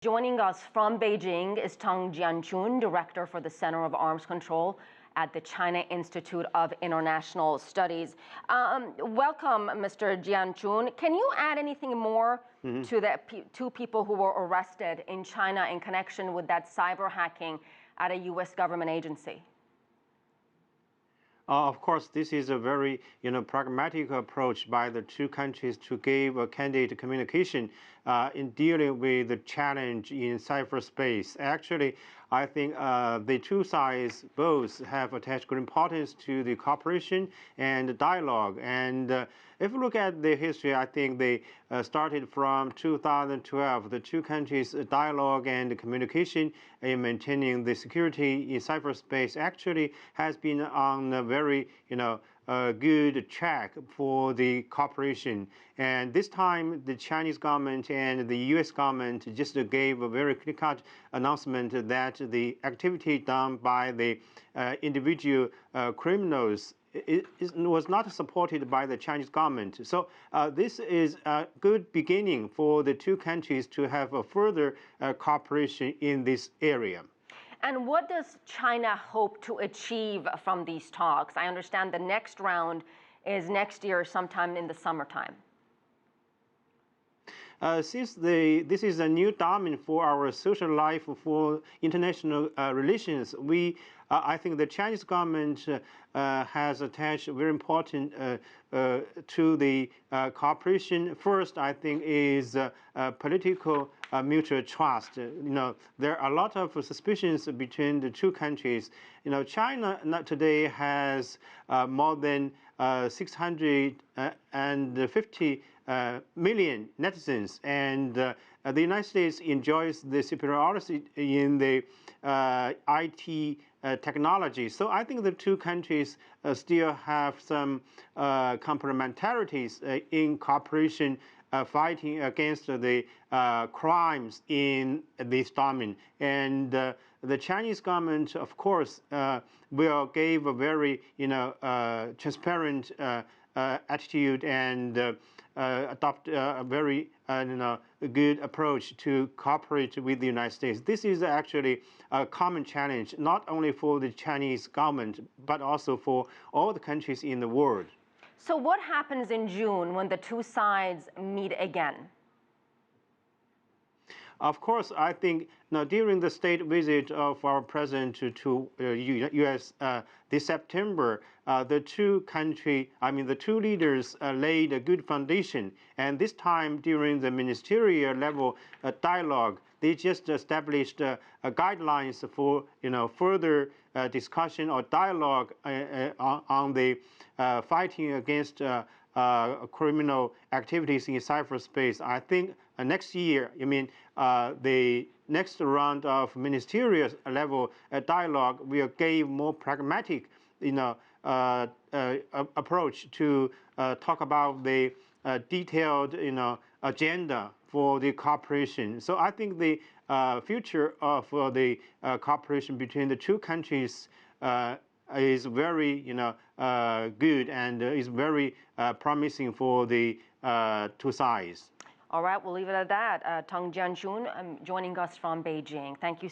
Joining us from Beijing is Teng Jianqun, Director for the Center of Arms Control at the China Institute of International Studies. Welcome, Mr. Jianqun. Can you add anything more to the two people who were arrested in China in connection with that cyber hacking at a U.S. government agency? Of course, this is a very pragmatic approach by the two countries to give a candid communication in dealing with the challenge in cyberspace. Actually, I think the two sides both have attached great importance to the cooperation and dialogue. And if you look at the history, I think they started from 2012. The two countries' dialogue and communication in maintaining the security in cyberspace actually has been on a very good track for the cooperation. And this time, the Chinese government and the U.S. government just gave a very clear-cut announcement that the activity done by the individual criminals was not supported by the Chinese government. So this is a good beginning for the two countries to have a further cooperation in this area. And what does China hope to achieve from these talks? I understand the next round is next year, sometime in the summertime. Since this is a new domain for our social life, for international relations, I think the Chinese government has attached very important to the cooperation. First, I think, is political mutual trust. There are a lot of suspicions between the two countries. China today has more than 650 million netizens, and the United States enjoys the superiority in the IT technology. So I think the two countries still have some complementarities in cooperation fighting against the crimes in this domain. And the Chinese government, of course, will give a very transparent attitude and adopt a very good approach to cooperate with the United States. This is actually a common challenge, not only for the Chinese government, but also for all the countries in the world. So what happens in June when the two sides meet again? Of course, I think during the state visit of our president to U.S. This September, the two leaders laid a good foundation. And this time, during the ministerial level dialogue, they just established guidelines for further discussion or dialogue on the fighting against criminal activities in cyberspace. I think next year, the next round of ministerial level dialogue will give more pragmatic, approach to talk about the detailed, agenda for the cooperation. So I think the future of the cooperation between the two countries is very, good and is very promising for the two sides. All right, we'll leave it at that. Teng Jianqun joining us from Beijing. Thank you.